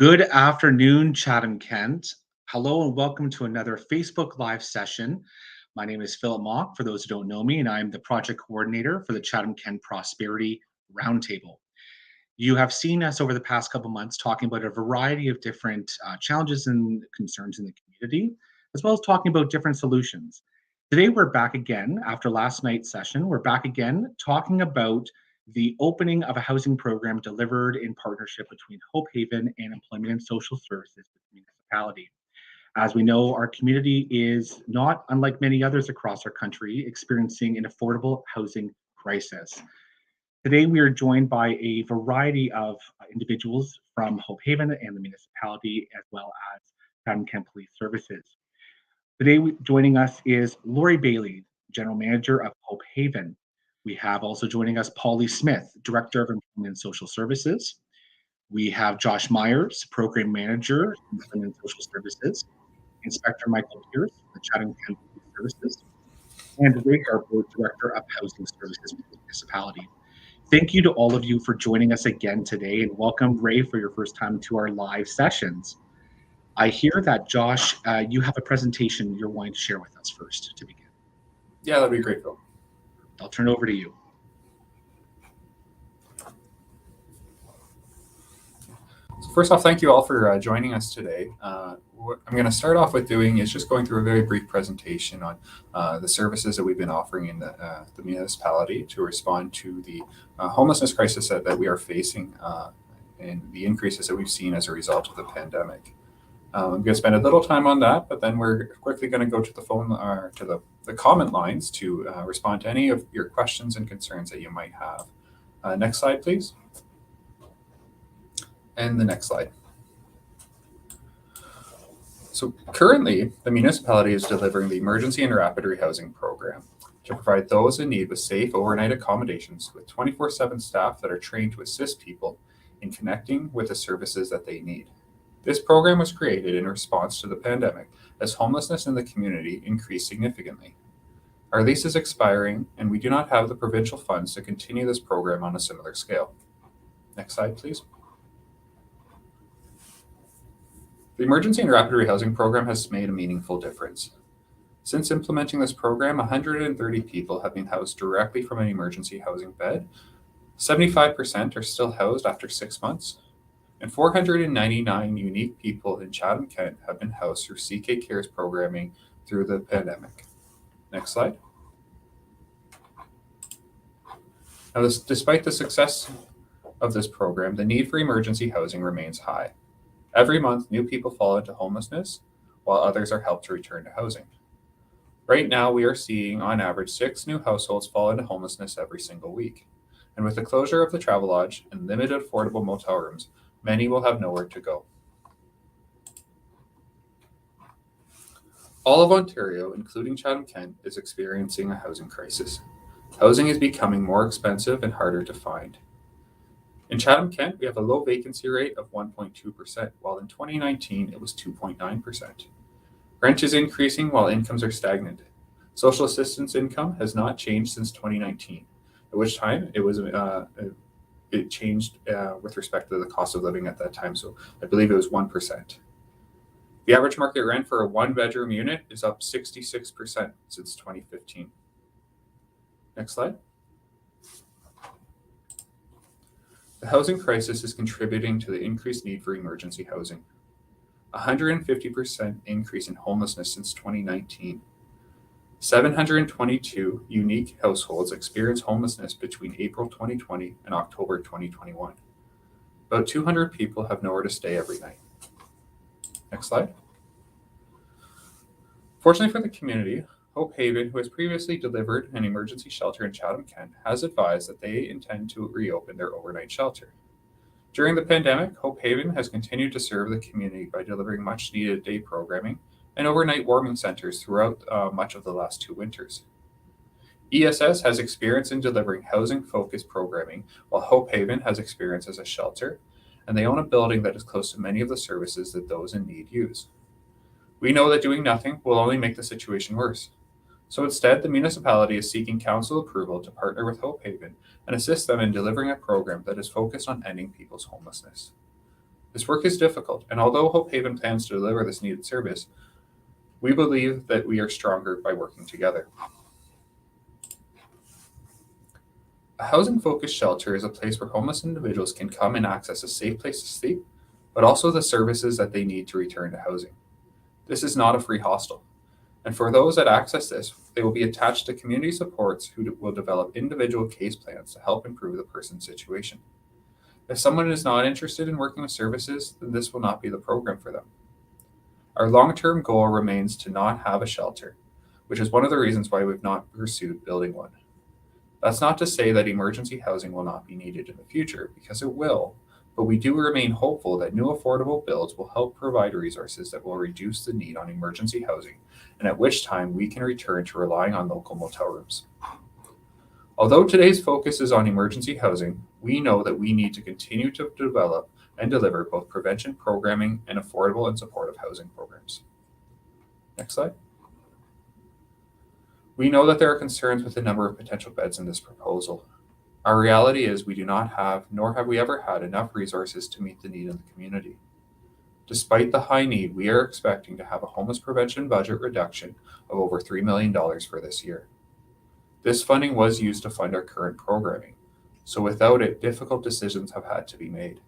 Good afternoon, Chatham-Kent. Hello and welcome to another Facebook Live session. My name is Philip Mock, for those who don't know me, and I'm the project coordinator for the Chatham-Kent Prosperity Roundtable. You have seen us over the past couple months talking about a variety of different challenges and concerns in the community, as well as talking about different solutions. Today, we're back again after last night's session. We're back again talking about the opening of a housing program delivered in partnership between Hope Haven and Employment and Social Services municipality. As we know, our community is not unlike many others across our country, experiencing an affordable housing crisis. Today, we are joined by a variety of individuals from Hope Haven and the municipality, as well as Chatham-Kent Police Services. Today, joining us is Lori Bailey, General Manager of Hope Haven. We have also joining us Polly Smith, Director of Employment and Social Services. We have Josh Myers, Program Manager, Employment and Social Services. Inspector Michael Pierce, the Chatham-Kent Police Services. And Ray Harper, Director of Housing Services for the municipality. Thank you to all of you for joining us again today, and welcome, Ray, for your first time to our live sessions. I hear that, Josh, you have a presentation you're wanting to share with us first to begin. Yeah, that'd be great, Phil. I'll turn it over to you. So first off, thank you all for joining us today. What I'm going to start off with doing is just going through a very brief presentation on the services that we've been offering in the municipality to respond to the homelessness crisis that we are facing and the increases that we've seen as a result of the pandemic. I'm going to spend a little time on that, but then we're quickly going to go to the phone or to the comment lines to respond to any of your questions and concerns that you might have. Next slide, please. And the next slide. So currently, the municipality is delivering the Emergency and Rapid Rehousing Program to provide those in need with safe overnight accommodations with 24/7 staff that are trained to assist people in connecting with the services that they need. This program was created in response to the pandemic as homelessness in the community increased significantly. Our lease is expiring, and we do not have the provincial funds to continue this program on a similar scale. Next slide, please. The Emergency and Rapid Rehousing Program has made a meaningful difference. Since implementing this program, 130 people have been housed directly from an emergency housing bed. 75% are still housed after 6 months, and 499 unique people in Chatham-Kent have been housed through CK Cares programming through the pandemic. Next slide. Now, despite the success of this program, the need for emergency housing remains high. Every month, new people fall into homelessness, while others are helped to return to housing. Right now, we are seeing, on average, 6 new households fall into homelessness every single week. And with the closure of the Travelodge and limited affordable motel rooms, many will have nowhere to go. All of Ontario, including Chatham-Kent, is experiencing a housing crisis. Housing is becoming more expensive and harder to find. In Chatham-Kent, we have a low vacancy rate of 1.2%, while in 2019 it was 2.9%. Rent is increasing while incomes are stagnant. Social assistance income has not changed since 2019, at which time it changed with respect to the cost of living at that time, so I believe it was 1%. The average market rent for a one-bedroom unit is up 66% since 2015. Next slide. The housing crisis is contributing to the increased need for emergency housing. 150% increase in homelessness since 2019. 722 unique households experienced homelessness between April 2020 and October 2021. About 200 people have nowhere to stay every night. Next slide. Fortunately for the community, Hope Haven, who has previously delivered an emergency shelter in Chatham-Kent, has advised that they intend to reopen their overnight shelter. During the pandemic, Hope Haven has continued to serve the community by delivering much-needed day programming and overnight warming centers throughout much of the last 2 winters. ESS has experience in delivering housing-focused programming, while Hope Haven has experience as a shelter, and they own a building that is close to many of the services that those in need use. We know that doing nothing will only make the situation worse. So instead, the municipality is seeking council approval to partner with Hope Haven and assist them in delivering a program that is focused on ending people's homelessness. This work is difficult, and although Hope Haven plans to deliver this needed service, we believe that we are stronger by working together. A housing-focused shelter is a place where homeless individuals can come and access a safe place to sleep, but also the services that they need to return to housing. This is not a free hostel. And for those that access this, they will be attached to community supports who will develop individual case plans to help improve the person's situation. If someone is not interested in working with services, then this will not be the program for them. Our long-term goal remains to not have a shelter, which is one of the reasons why we've not pursued building one. That's not to say that emergency housing will not be needed in the future, because it will, but we do remain hopeful that new affordable builds will help provide resources that will reduce the need on emergency housing, and at which time we can return to relying on local motel rooms. Although today's focus is on emergency housing, we know that we need to continue to develop and deliver both prevention programming and affordable and supportive housing programs. Next slide. We know that there are concerns with the number of potential beds in this proposal. Our reality is we do not have, nor have we ever had, enough resources to meet the need in the community. Despite the high need, we are expecting to have a homeless prevention budget reduction of over $3 million for this year. This funding was used to fund our current programming, so without it, difficult decisions have had to be made.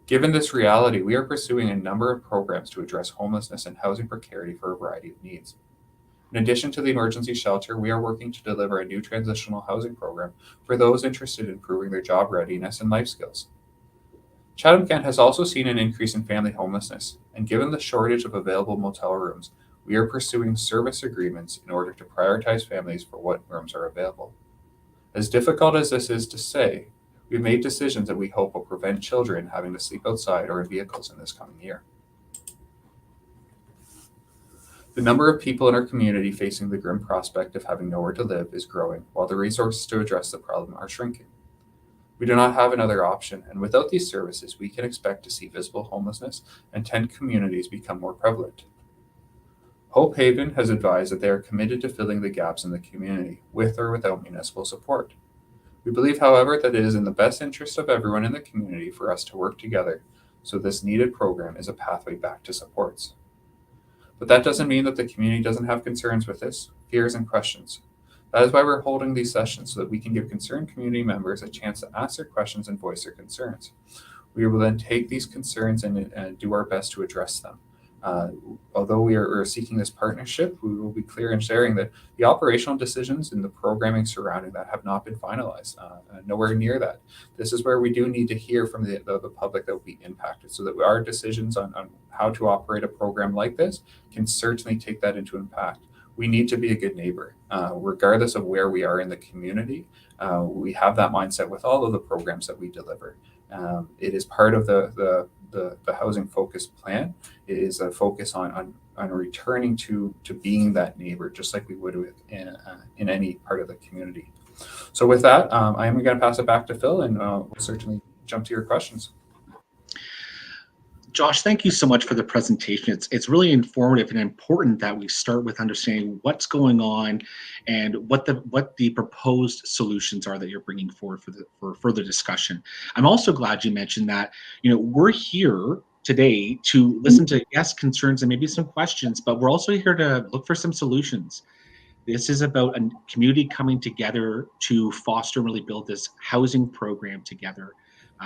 Given this reality, we are pursuing a number of programs to address homelessness and housing precarity for a variety of needs. In addition to the emergency shelter, we are working to deliver a new transitional housing program for those interested in improving their job readiness and life skills. Chatham-Kent has also seen an increase in family homelessness, and given the shortage of available motel rooms, we are pursuing service agreements in order to prioritize families for what rooms are available. As difficult as this is to say, we've made decisions that we hope will prevent children having to sleep outside or in vehicles in this coming year. The number of people in our community facing the grim prospect of having nowhere to live is growing, while the resources to address the problem are shrinking. We do not have another option, and without these services, we can expect to see visible homelessness and tent communities become more prevalent. Hope Haven has advised that they are committed to filling the gaps in the community, with or without municipal support. We believe, however, that it is in the best interest of everyone in the community for us to work together, so this needed program is a pathway back to supports. But that doesn't mean that the community doesn't have concerns with this, fears, and questions. That is why we're holding these sessions, so that we can give concerned community members a chance to ask their questions and voice their concerns. We will then take these concerns and do our best to address them. Although we are seeking this partnership, we will be clear in sharing that the operational decisions and the programming surrounding that have not been finalized, nowhere near that. This is where we do need to hear from the public that will be impacted, so that our decisions on how to operate a program like this can certainly take that into impact. We need to be a good neighbor, regardless of where we are in the community. We have that mindset with all of the programs that we deliver. It is part of the housing focus plan. It is a focus on returning to being that neighbor, just like we would in any part of the community. So with that, I am going to pass it back to Phil, and we'll certainly jump to your questions. Josh, thank you so much for the presentation. It's really informative and important that we start with understanding what's going on and what the proposed solutions are that you're bringing forward for further discussion. I'm also glad you mentioned that, we're here today to listen to concerns and maybe some questions, but we're also here to look for some solutions. This is about a community coming together to foster and really build this housing program together.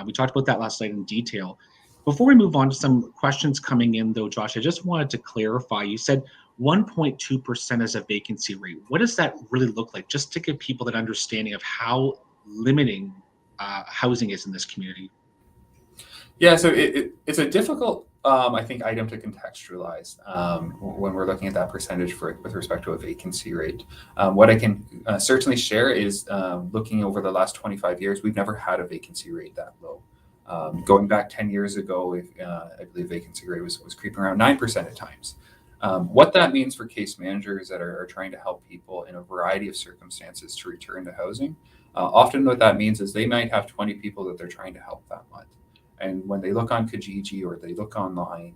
We talked about that last night in detail. Before we move on to some questions coming in, though, Josh, I just wanted to clarify. You said 1.2% is a vacancy rate. What does that really look like? Just to give people that understanding of how limiting housing is in this community. Yeah, so it's a difficult, I think, item to contextualize when we're looking at that percentage with respect to a vacancy rate. What I can certainly share is looking over the last 25 years, we've never had a vacancy rate that low. Going back 10 years ago, I believe vacancy rate was creeping around 9% at times. What that means for case managers that are trying to help people in a variety of circumstances to return to housing, often what that means is they might have 20 people that they're trying to help that month. And when they look on Kijiji or they look online,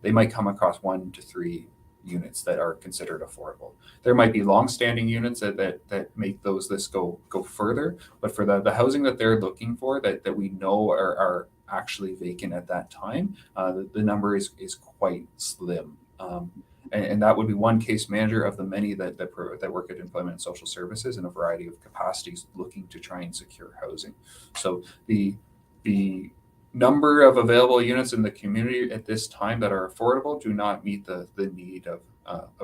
they might come across 1 to 3 units that are considered affordable. There might be long-standing units that make those lists go further, but for the housing that they're looking for, that we know are actually vacant at that time, the number is quite slim. And that would be one case manager of the many that work at Employment and Social Services in a variety of capacities looking to try and secure housing. So the number of available units in the community at this time that are affordable do not meet the need of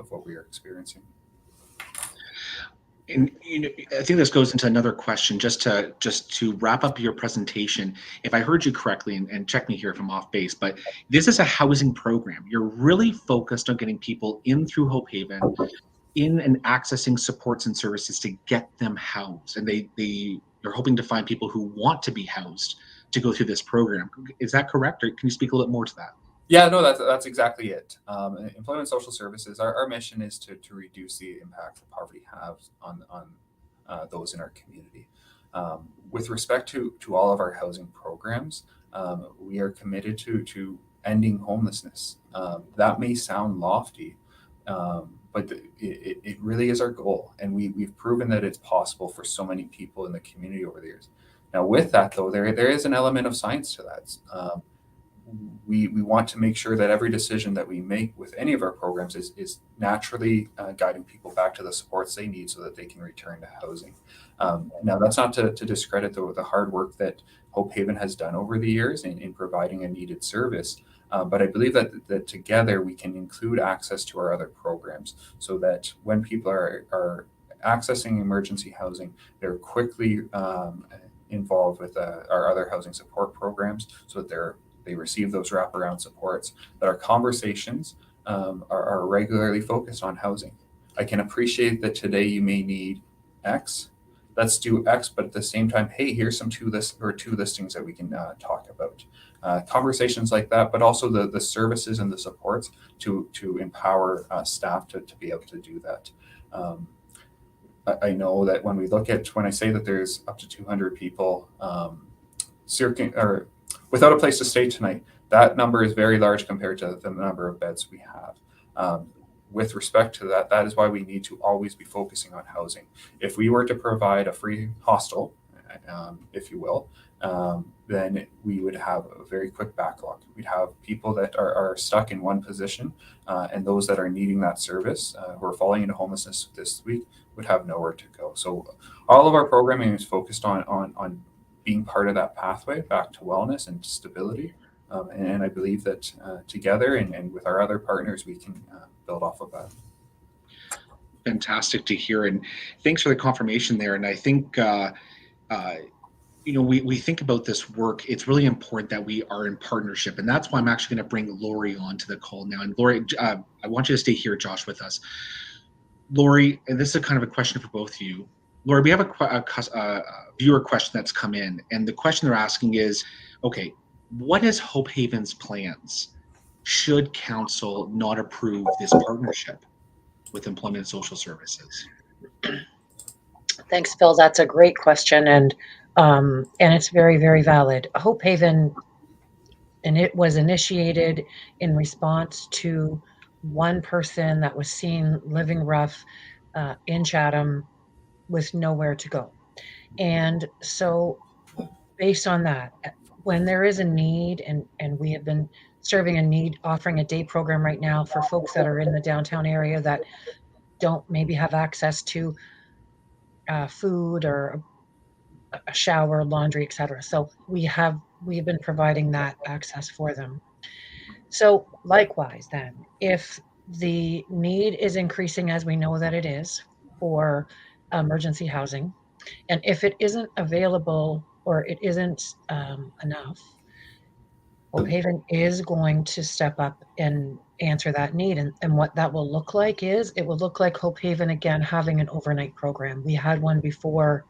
what we are experiencing. And I think this goes into another question. Just to wrap up your presentation, if I heard you correctly, and check me here if I'm off base, but this is a housing program. You're really focused on getting people in through Hope Haven, in and accessing supports and services to get them housed, and they're hoping to find people who want to be housed to go through this program. Is that correct, or can you speak a little bit more to that? Yeah, no, that's exactly it. Employment and Social Services, our mission is to reduce the impact that poverty has on those in our community. With respect to all of our housing programs, we are committed to ending homelessness. That may sound lofty, but it really is our goal, and we've proven that it's possible for so many people in the community over the years. Now, with that though, there is an element of science to that. We want to make sure that every decision that we make with any of our programs is naturally guiding people back to the supports they need so that they can return to housing. Now, that's not to discredit the hard work that Hope Haven has done over the years in providing a needed service, but I believe that together we can include access to our other programs so that when people are accessing emergency housing, they're quickly involved with our other housing support programs so that they receive those wraparound supports, that our conversations are regularly focused on housing. I can appreciate that today you may need X. Let's do X, but at the same time, hey, here's some two listings that we can talk about. Conversations like that, but also the services and the supports to empower staff to be able to do that. I know that when I say that there's up to 200 people without a place to stay tonight, that number is very large compared to the number of beds we have. With respect to that, that is why we need to always be focusing on housing. If we were to provide a free hostel, if you will, then we would have a very quick backlog. We'd have people that are stuck in one position, and those that are needing that service, who are falling into homelessness this week, would have nowhere to go. So all of our programming is focused on being part of that pathway back to wellness and stability. And I believe that together and with our other partners, we can build off of that. Fantastic to hear, and thanks for the confirmation there. And I think we think about this work. It's really important that we are in partnership, and that's why I'm actually going to bring Lori onto the call now. And Lori, I want you to stay here, Josh, with us. Lori, and this is kind of a question for both of you. Lori, we have a viewer question that's come in, and the question they're asking is, okay, what is Hope Haven's plans should council not approve this partnership with Employment and Social Services? Thanks, Phil. That's a great question, and it's very, very valid. Hope Haven, and it was initiated in response to one person that was seen living rough in Chatham with nowhere to go. And so based on that, when there is a need, and we have been serving a need, offering a day program right now for folks that are in the downtown area that don't maybe have access to food or a shower, laundry, etc. So we have been providing that access for them. So likewise then, if the need is increasing, as we know that it is, for emergency housing, and if it isn't available or it isn't enough, Hope Haven is going to step up and answer that need. And what that will look like is, it will look like Hope Haven again having an overnight program. We had one before.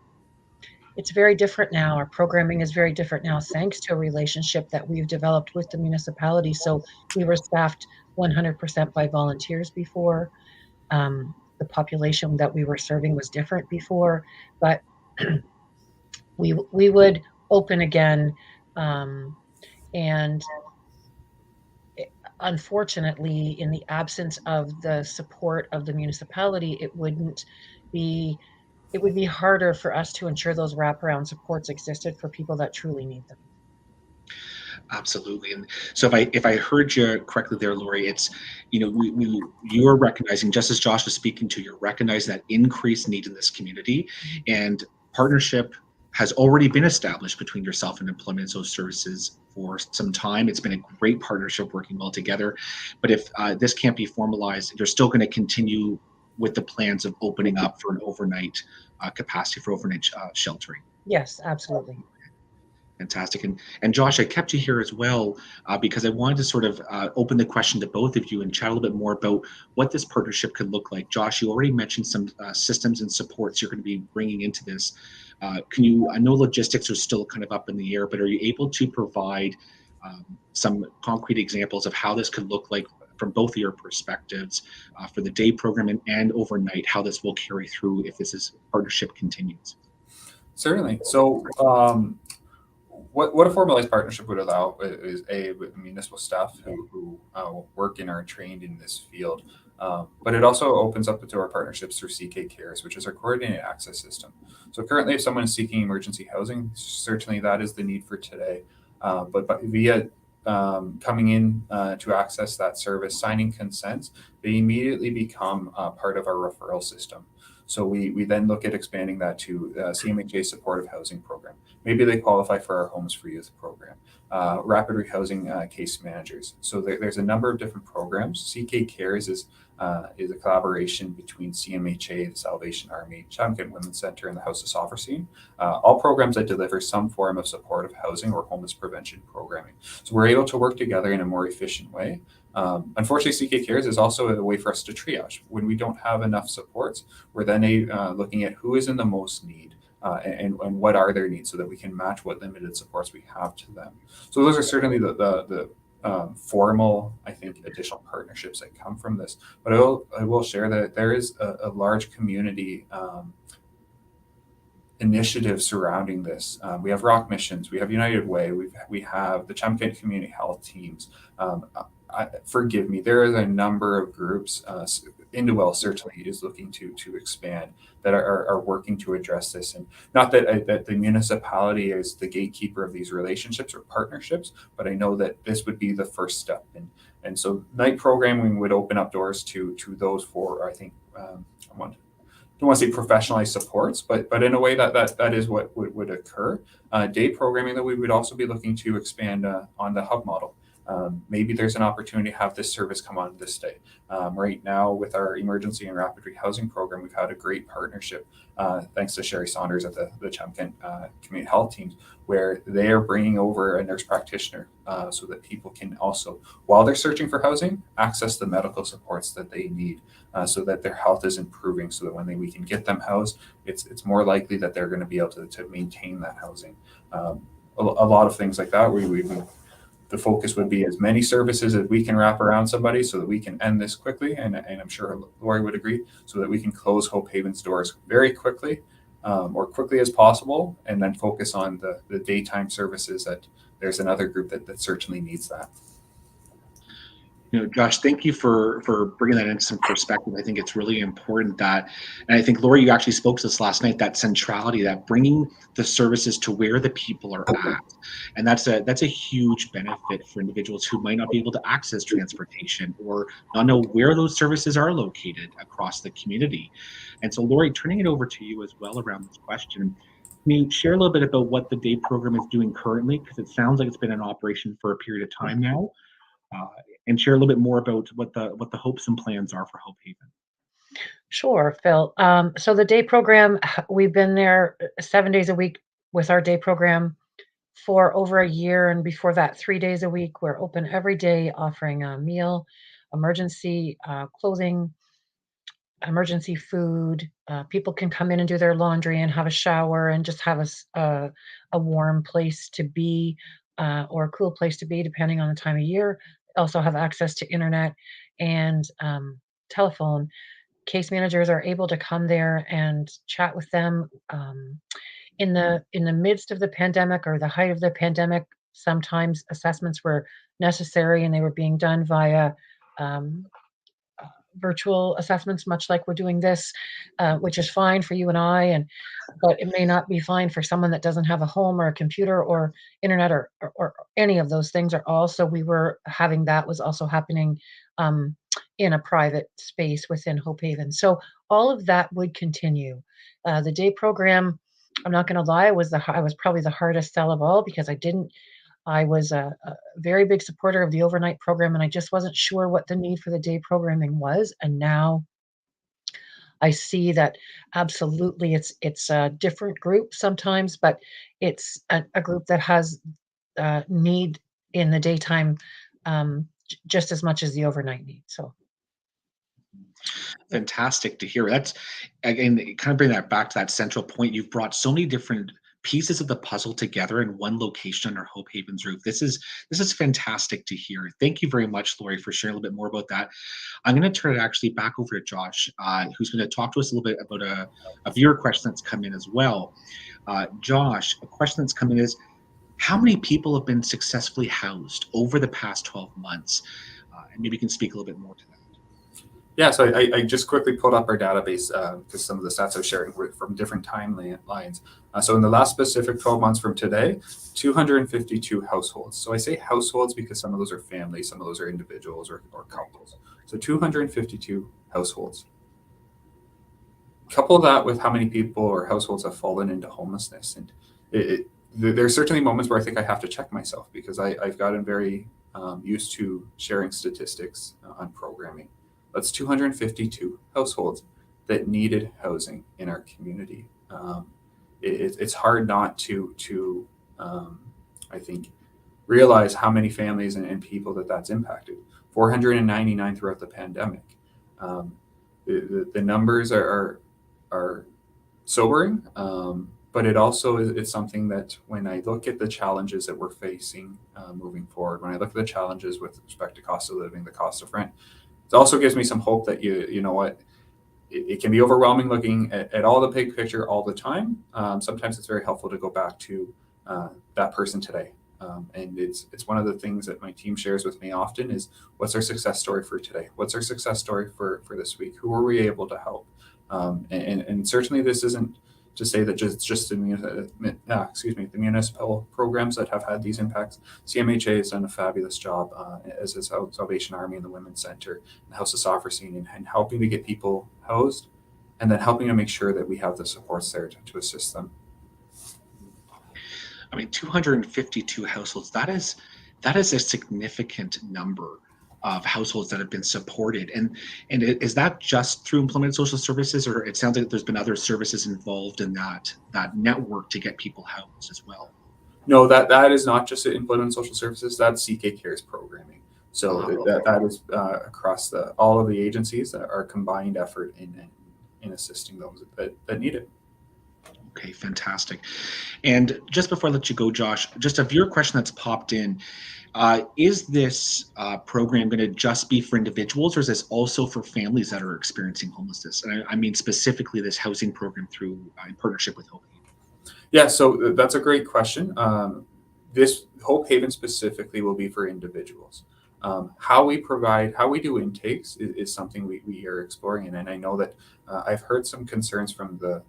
It's very different now. Our programming is very different now, thanks to a relationship that we've developed with the municipality. So we were staffed 100% by volunteers before. The population that we were serving was different before, but we would open again. And unfortunately, in the absence of the support of the municipality, it would be harder for us to ensure those wraparound supports existed for people that truly need them. Absolutely. And so if I heard you correctly there, Lori, it's, you're recognizing, just as Josh was speaking to, you're recognizing that increased need in this community, and partnership has already been established between yourself and Employment and Social Services for some time. It's been a great partnership working well together. But if this can't be formalized, you're still going to continue with the plans of opening up for an overnight capacity for overnight sheltering. Yes, absolutely. Fantastic. And Josh, I kept you here as well because I wanted to sort of open the question to both of you and chat a little bit more about what this partnership could look like. Josh, you already mentioned some systems and supports you're going to be bringing into this. I know logistics are still kind of up in the air, but are you able to provide some concrete examples of how this could look like from both of your perspectives for the day program and overnight, how this will carry through if partnership continues? Certainly. So, what a formalized partnership would allow is with municipal staff who work and are trained in this field, but it also opens up to our partnerships through CK Cares, which is our coordinated access system. So currently, if someone is seeking emergency housing, certainly that is the need for today. But via coming in to access that service, signing consents, they immediately become part of our referral system. So we then look at expanding that to CMHA supportive housing program. Maybe they qualify for our Homes for Youth program, rapid rehousing case managers. So there's a number of different programs. CK Cares is a collaboration between CMHA, the Salvation Army, Chatham-Kent Women's Center, and the House of Sovereignty. All programs that deliver some form of supportive housing or homeless prevention programming. So we're able to work together in a more efficient way. Unfortunately, CK Cares is also a way for us to triage. When we don't have enough supports, we're then looking at who is in the most need and what are their needs so that we can match what limited supports we have to them. So those are certainly the formal, I think, additional partnerships that come from this. But I will share that there is a large community initiatives surrounding this. We have Rock Missions, we have United Way, we have the Chatham-Kent Community Health Teams. Forgive me, there is a number of groups. Indewell certainly is looking to expand that are working to address this, and not that the municipality is the gatekeeper of these relationships or partnerships, but I know that this would be the first step, and so night programming would open up doors to those for, I think, don't want to say professionalized supports, but in a way that is what would occur. Day programming that we would also be looking to expand on the hub model. Maybe there's an opportunity to have this service come on this day. Right now, with our emergency and rapid rehousing program, we've had a great partnership, thanks to Sherry Saunders at the Chatham-Kent Community Health Teams, where they are bringing over a nurse practitioner so that people can also, while they're searching for housing, access the medical supports that they need so that their health is improving, so that when we can get them housed, it's more likely that they're going to be able to maintain that housing. A lot of things like that, the focus would be as many services as we can wrap around somebody so that we can end this quickly. And I'm sure Lori would agree, so that we can close Hope Haven's doors very quickly or quickly as possible, and then focus on the daytime services that there's another group that certainly needs that. Josh, thank you for bringing that into some perspective. I think it's really important that, and I think, Lori, you actually spoke to this last night, that centrality, that bringing the services to where the people are at. And that's a huge benefit for individuals who might not be able to access transportation or not know where those services are located across the community. And so, Lori, turning it over to you as well around this question, can you share a little bit about what the day program is doing currently? Because it sounds like it's been in operation for a period of time now. And share a little bit more about what the hopes and plans are for Hope Haven. Sure, Phil. So the day program, we've been there 7 days a week with our day program for over a year, and before that, 3 days a week. We're open every day, offering a meal, emergency clothing, emergency food. People can come in and do their laundry and have a shower and just have a warm place to be or a cool place to be, depending on the time of year. Also have access to internet and telephone. Case managers are able to come there and chat with them. In the midst of the pandemic or the height of the pandemic, sometimes assessments were necessary and they were being done via virtual assessments, much like we're doing this, which is fine for you and I, but it may not be fine for someone that doesn't have a home or a computer or internet or any of those things are also we were having that was also happening in a private space within Hope Haven. So all of that would continue. The day program, I'm not going to lie, I was probably the hardest sell of all because I was a very big supporter of the overnight program, and I just wasn't sure what the need for the day programming was. And now I see that absolutely it's a different group sometimes, but it's a group that has need in the daytime just as much as the overnight need. So Fantastic to hear. That's again, kind of bring that back to that central point. You've brought so many different pieces of the puzzle together in one location under Hope Haven's roof. This is fantastic to hear. Thank you very much, Lori, for sharing a little bit more about that. I'm going to turn it actually back over to Josh, who's going to talk to us a little bit about a viewer question that's come in as well. Josh, a question that's come in is, how many people have been successfully housed over the past 12 months? And maybe you can speak a little bit more to that. Yeah, so I just quickly pulled up our database because some of the stats I was sharing were from different timelines. So in the last specific 12 months from today, 252 households. So I say households because some of those are families, some of those are individuals or couples. So 252 households. Couple that with how many people or households have fallen into homelessness. And there's certainly moments where I think I have to check myself because I've gotten very used to sharing statistics on programming. That's 252 households that needed housing in our community. It's hard not to I think, realize how many families and people that's impacted. 499 throughout the pandemic. The numbers are sobering, but it also it's something that when I look at the challenges that we're facing moving forward, when I look at the challenges with respect to cost of living, the cost of rent, it also gives me some hope that you know what, it can be overwhelming looking at all the big picture all the time. Sometimes it's very helpful to go back to that person today. And it's one of the things that my team shares with me often is what's our success story for today? What's our success story for this week? Who are we able to help? And certainly this isn't to say that just the municipal programs that have had these impacts. CMHA has done a fabulous job as a Salvation Army and the Women's Center, the House of Sovereignty, and helping to get people housed, and then helping to make sure that we have the supports there to assist them. I mean, 252 households, that is a significant number of households that have been supported. And is that just through Employment and Social Services, or it sounds like there's been other services involved in that network to get people housed as well? No, that is not just Employment and Social Services, that's CK Cares programming. So that is across all of the agencies that are combined effort in assisting those that need it. Okay, fantastic. And just before I let you go, Josh, just a viewer question that's popped in. Is this program going to just be for individuals, or is this also for families that are experiencing homelessness? And I mean specifically this housing program through in partnership with Hope Haven. Yeah, so that's a great question. This Hope Haven specifically will be for individuals. How we do intakes is something we are exploring, and I know that I've heard some concerns from the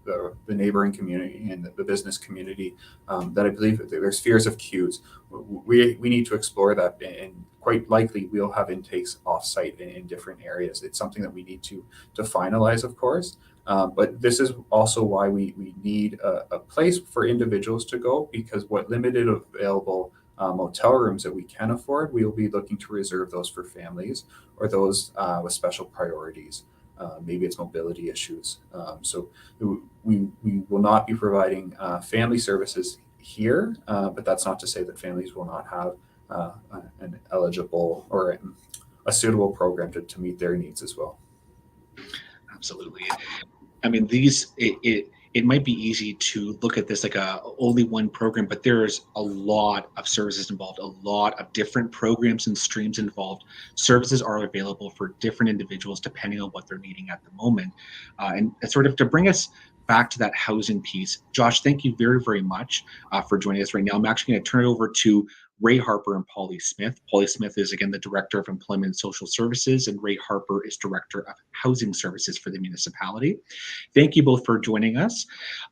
neighboring community and the business community that I believe that there's fears of queues. We need to explore that, and quite likely we'll have intakes offsite in different areas. It's something that we need to finalize, of course. But this is also why we need a place for individuals to go, because what limited available motel rooms that we can afford, we will be looking to reserve those for families or those with special priorities. Maybe it's mobility issues. So we will not be providing family services here, but that's not to say that families will not have an eligible or a suitable program to meet their needs as well. Absolutely. I mean, it might be easy to look at this like only one program, but there's a lot of services involved, a lot of different programs and streams involved. Services are available for different individuals depending on what they're needing at the moment. And sort of to bring us back to that housing piece. Josh, thank you very, very much for joining us right now. I'm actually going to turn it over to Ray Harper and Polly Smith. Polly Smith is, again, the Director of Employment and Social Services, and Ray Harper is Director of Housing Services for the municipality. Thank you both for joining us.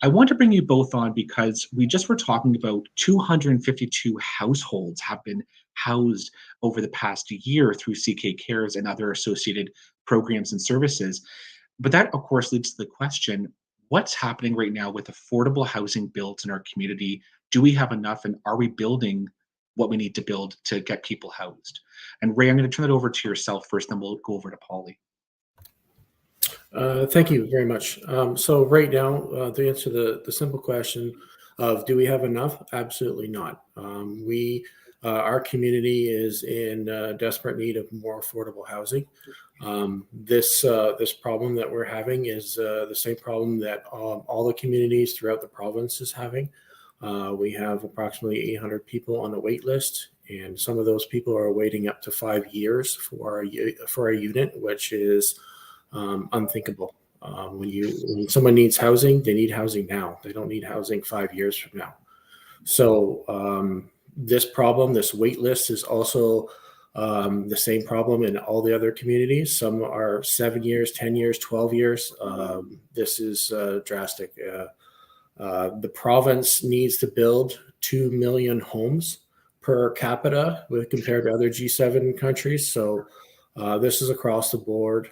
I want to bring you both on because we just were talking about 252 households have been housed over the past year through CK Cares and other associated programs and services. But that, of course, leads to the question, what's happening right now with affordable housing built in our community? Do we have enough, and are we building what we need to build to get people housed? And Ray, I'm going to turn it over to yourself first, then we'll go over to Polly. Thank you very much. So right now, to answer the simple question of do we have enough? Absolutely not. Our community is in desperate need of more affordable housing. This problem that we're having is the same problem that all the communities throughout the province is having. We have approximately 800 people on a wait list, and some of those people are waiting up to 5 years for a unit, which is unthinkable. When someone needs housing, they need housing now. They don't need housing 5 years from now. So this wait list is also the same problem in all the other communities. Some are 7 years, 10 years, 12 years. This is drastic. The province needs to build 2 million homes per capita compared to other G7 countries. So this is across the board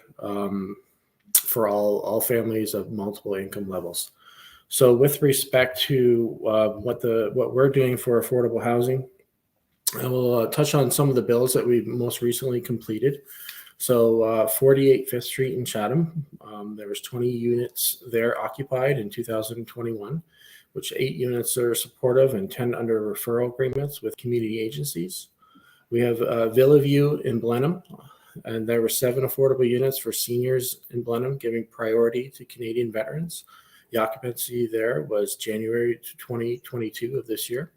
for all families of multiple income levels. So with respect to what we're doing for affordable housing, I will touch on some of the bills that we've most recently completed. So 48 Fifth Street in Chatham, there was 20 units there occupied in 2021, which 8 units are supportive and 10 under referral agreements with community agencies. We have Villa View in Blenheim, and there were 7 affordable units for seniors in Blenheim, giving priority to Canadian veterans. The occupancy there was January 2022 of this year.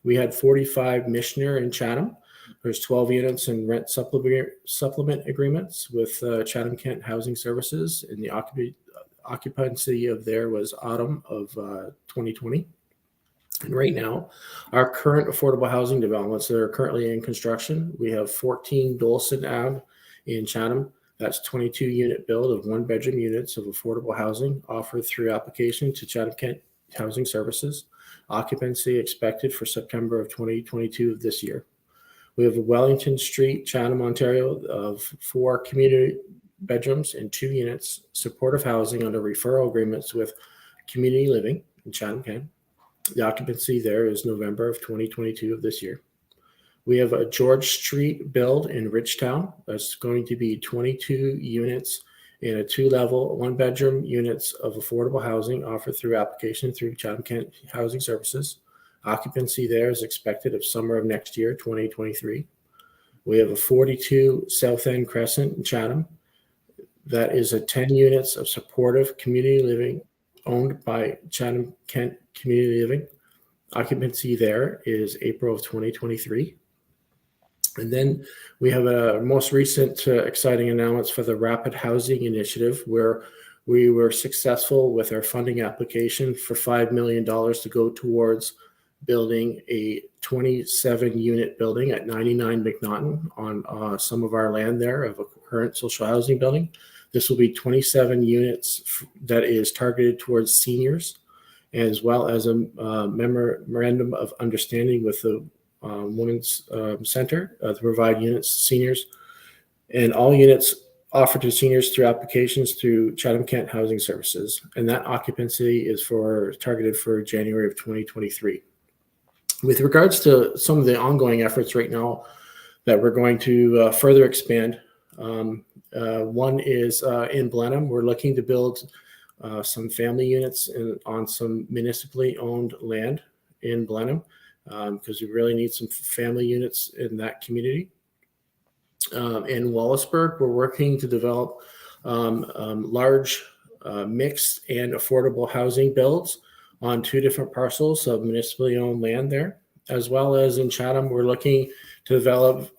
We had 45 Missioner in Chatham. There's 12 units in rent supplement agreements with Chatham-Kent Housing Services, and the occupancy of there was autumn of 2020. And right now, our current affordable housing developments that are currently in construction, we have 14 Dolson Ave in Chatham. That's 22 unit build of 1-bedroom units of affordable housing offered through application to Chatham-Kent Housing Services. Occupancy expected for September of 2022 of this year. We have Wellington Street, Chatham, Ontario, of 4 community bedrooms and 2 units, supportive housing under referral agreements with Community Living in Chatham-Kent. The occupancy there is November of 2022 of this year. We have a George Street build in Ridgetown. That's going to be 22 units in a 2-level, 1-bedroom units of affordable housing offered through application through Chatham-Kent Housing Services. Occupancy there is expected of summer of next year, 2023. We have a 42 South End Crescent in Chatham. That is a 10 units of supportive community living owned by Chatham-Kent Community Living. Occupancy there is April of 2023. And then we have a most recent exciting announcement for the Rapid Housing Initiative, where we were successful with our funding application for $5 million to go towards building a 27-unit building at 99 McNaughton on some of our land there of a current social housing building. This will be 27 units that is targeted towards seniors, as well as a memorandum of understanding with the Women's Center to provide units to seniors, and all units offered to seniors through applications through Chatham-Kent Housing Services. And that occupancy is targeted for January of 2023. With regards to some of the ongoing efforts right now that we're going to further expand, one is in Blenheim. We're looking to build some family units on some municipally owned land in Blenheim because we really need some family units in that community. In Wallaceburg, we're working to develop large mixed and affordable housing builds on 2 different parcels of municipally owned land there, as well as in Chatham. We're looking to develop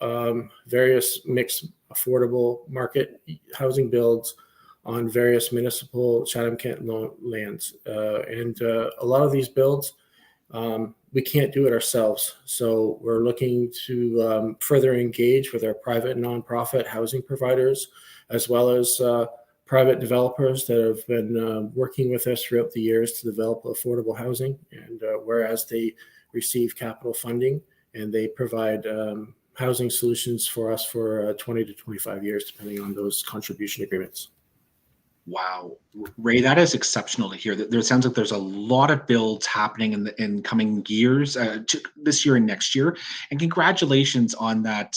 various mixed affordable market housing builds on various municipal Chatham-Kent lands. And a lot of these builds, we can't do it ourselves. So we're looking to further engage with our private and nonprofit housing providers, as well as private developers that have been working with us throughout the years to develop affordable housing. And whereas they receive capital funding and they provide housing solutions for us for 20 to 25 years, depending on those contribution agreements. Wow, Ray, that is exceptional to hear. That there sounds like there's a lot of builds happening in coming years, this year and next year. And congratulations on that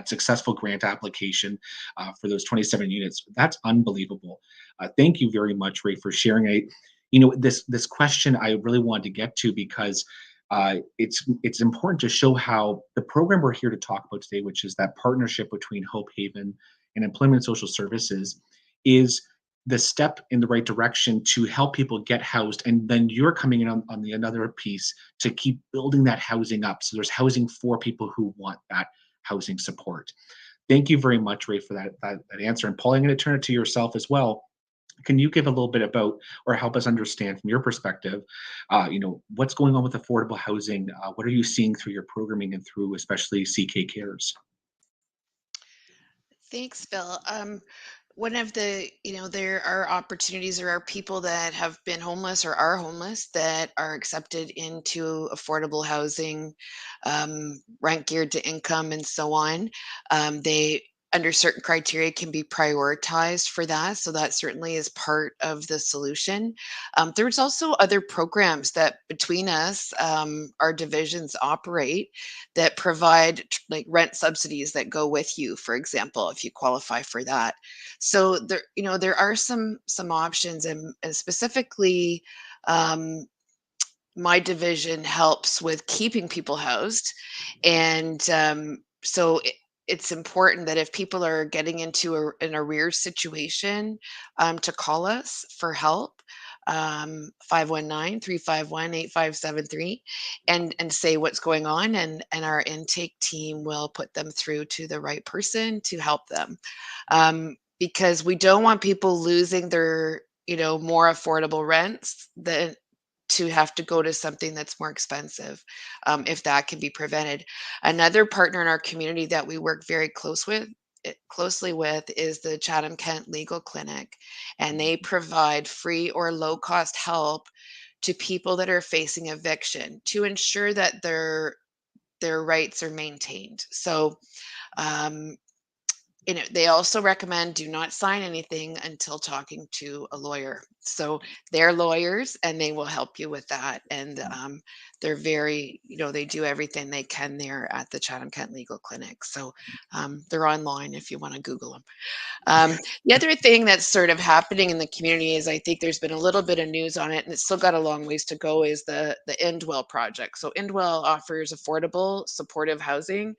successful grant application for those 27 units. That's unbelievable. Thank you very much, Ray, for sharing. This question I really wanted to get to because it's important to show how the program we're here to talk about today, which is that partnership between Hope Haven and Employment and Social Services, is the step in the right direction to help people get housed. And then you're coming in on the another piece to keep building that housing up. So there's housing for people who want that housing support. Thank you very much, Ray, for that answer. And Paul, I'm going to turn it to yourself as well. Can you give a little bit about, or help us understand from your perspective, what's going on with affordable housing? What are you seeing through your programming and through especially CK Cares? Thanks, Phil. One of the, there are opportunities. There are people that have been homeless or are homeless that are accepted into affordable housing, rent geared to income, and so on. They, under certain criteria, can be prioritized for that. So that certainly is part of the solution. There's also other programs that between us, our divisions operate that provide like rent subsidies that go with you, for example, if you qualify for that. So there are some options, and specifically, my division helps with keeping people housed, and so it's important that if people are getting into an arrears situation, to call us for help, 519-351-8573, and say what's going on, and our intake team will put them through to the right person to help them. Because we don't want people losing their, more affordable rents than to have to go to something that's more expensive, if that can be prevented. Another partner in our community that we work very closely with is the Chatham-Kent Legal Clinic, and they provide free or low-cost help to people that are facing eviction to ensure that their rights are maintained. So, they also recommend do not sign anything until talking to a lawyer. So they're lawyers and they will help you with that. And they're very, they do everything they can there at the Chatham-Kent Legal Clinic. So they're online if you want to Google them. The other thing that's sort of happening in the community is I think there's been a little bit of news on it, and it's still got a long ways to go, is the Indwell project. So Indwell offers affordable, supportive housing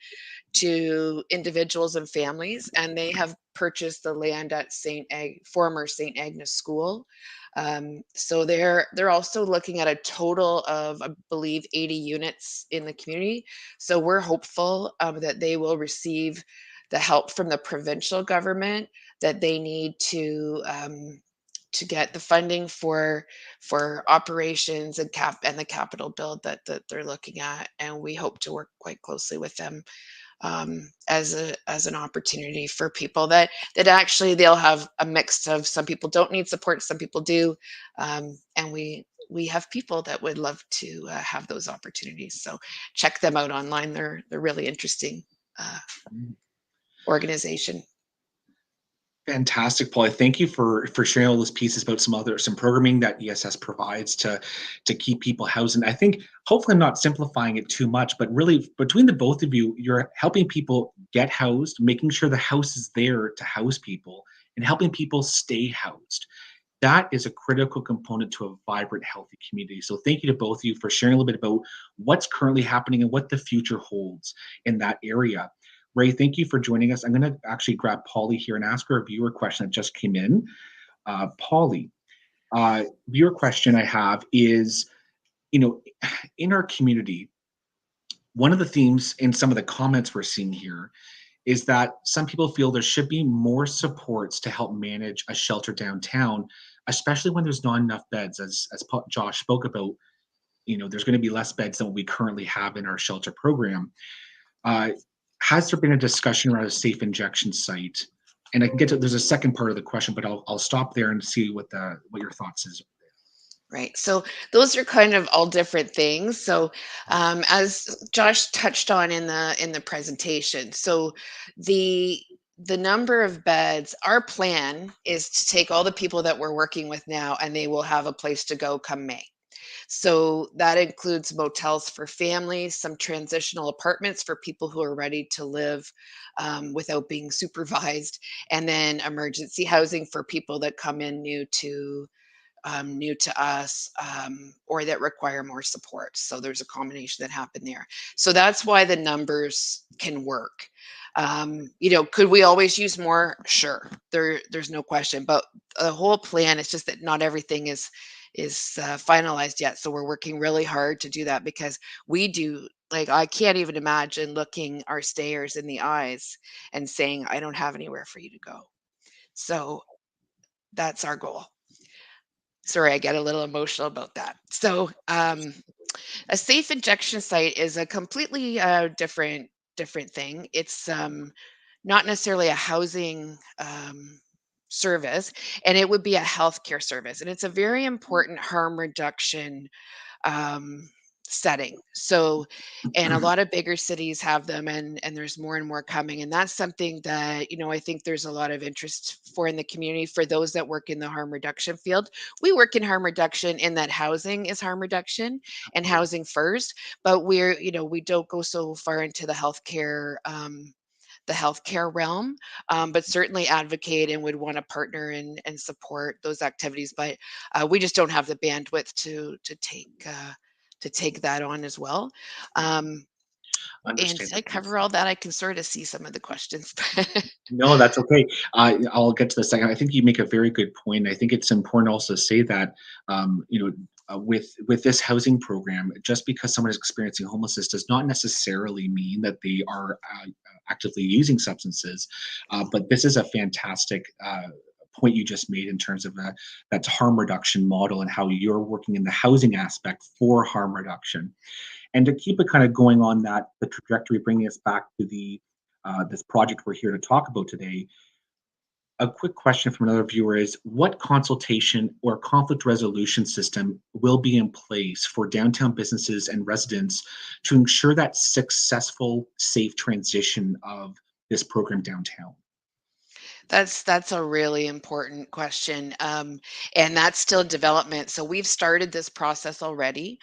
to individuals and families, and they have purchased the land at former St. Agnes School. So they're also looking at a total of, I believe, 80 units in the community. So we're hopeful that they will receive the help from the provincial government that they need to get the funding for operations and the capital build that they're looking at. And we hope to work quite closely with them as an opportunity for people that actually they'll have a mix of, some people don't need support, some people do, and we have people that would love to have those opportunities. So check them out online. They're really interesting organization. Fantastic, Paul. Thank you for sharing all those pieces about some programming that ESS provides to keep people housed. And I think hopefully I'm not simplifying it too much, but really between the both of you, you're helping people get housed, making sure the house is there to house people, and helping people stay housed. That is a critical component to a vibrant, healthy community. So thank you to both of you for sharing a little bit about what's currently happening and what the future holds in that area. Ray, thank you for joining us. I'm going to actually grab Polly here and ask her a viewer question that just came in. Polly, viewer question I have is, in our community, one of the themes in some of the comments we're seeing here is that some people feel there should be more supports to help manage a shelter downtown, especially when there's not enough beds. As Josh spoke about, there's going to be less beds than what we currently have in our shelter program. Uh, has there been a discussion around a safe injection site? And I can get to there's a second part of the question, but I'll stop there and see what your thoughts is. Right. So those are kind of all different things. So as Josh touched on in the presentation, so the the number of beds, our plan is to take all the people that we're working with now, and they will have a place to go come May. So that includes motels for families, some transitional apartments for people who are ready to live without being supervised, and then emergency housing for people that come in new to us, or that require more support. So there's a combination that happened there. So that's why the numbers can work. Could we always use more? Sure, there's no question. But the whole plan is just that not everything is finalized yet. So we're working really hard to do that, because we do. Like, I can't even imagine looking our stayers in the eyes and saying, "I don't have anywhere for you to go." So that's our goal. Sorry, I get a little emotional about that. So, a safe injection site is a completely different thing. It's not necessarily a housing service, and it would be a healthcare service, and it's a very important harm reduction um, setting. So, and a lot of bigger cities have them, and there's more and more coming. And that's something that I think there's a lot of interest for in the community for those that work in the harm reduction field. We work in harm reduction in that housing is harm reduction and housing first, but we don't go so far into the healthcare realm, but certainly advocate and would want to partner and support those activities. But we just don't have the bandwidth to take that on as well. And did I Understandable. cover all that? I can sort of see some of the questions. No, that's okay. I'll get to the second. I think you make a very good point. I think it's important also to say that with this housing program, just because someone is experiencing homelessness does not necessarily mean that they are actively using substances. But this is a fantastic point you just made in terms of that harm reduction model and how you're working in the housing aspect for harm reduction. And to keep it kind of going on the trajectory, bringing us back to this project we're here to talk about today, a quick question from another viewer is, what consultation or conflict resolution system will be in place for downtown businesses and residents to ensure that successful, safe transition of this program downtown? That's a really important question, and that's still in development. So we've started this process already.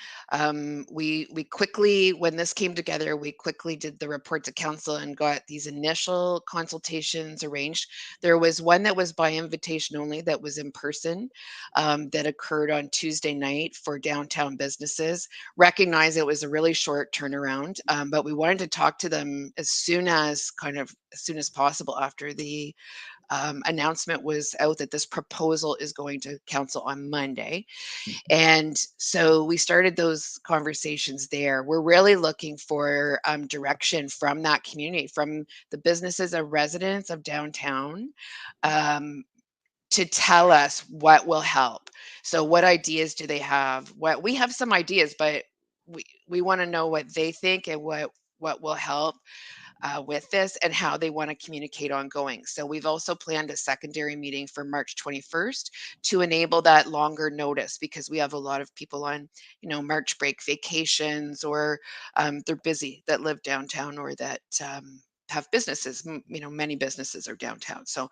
We quickly, when this came together, we quickly did the report to council and got these initial consultations arranged. There was one that was by invitation only, that was in person, that occurred on Tuesday night for downtown businesses. Recognize it was a really short turnaround, but we wanted to talk to them as soon as possible after the announcement was out that this proposal is going to council on Monday. And so we started those conversations there. We're really looking for direction from that community, from the businesses and residents of downtown, um, to tell us what will help. So what ideas do they have? What we have some ideas, but we want to know what they think and what will help with this and how they want to communicate ongoing. So we've also planned a secondary meeting for March 21st to enable that longer notice, because we have a lot of people on, March break vacations, or they're busy, that live downtown, or that have businesses. Many businesses are downtown. So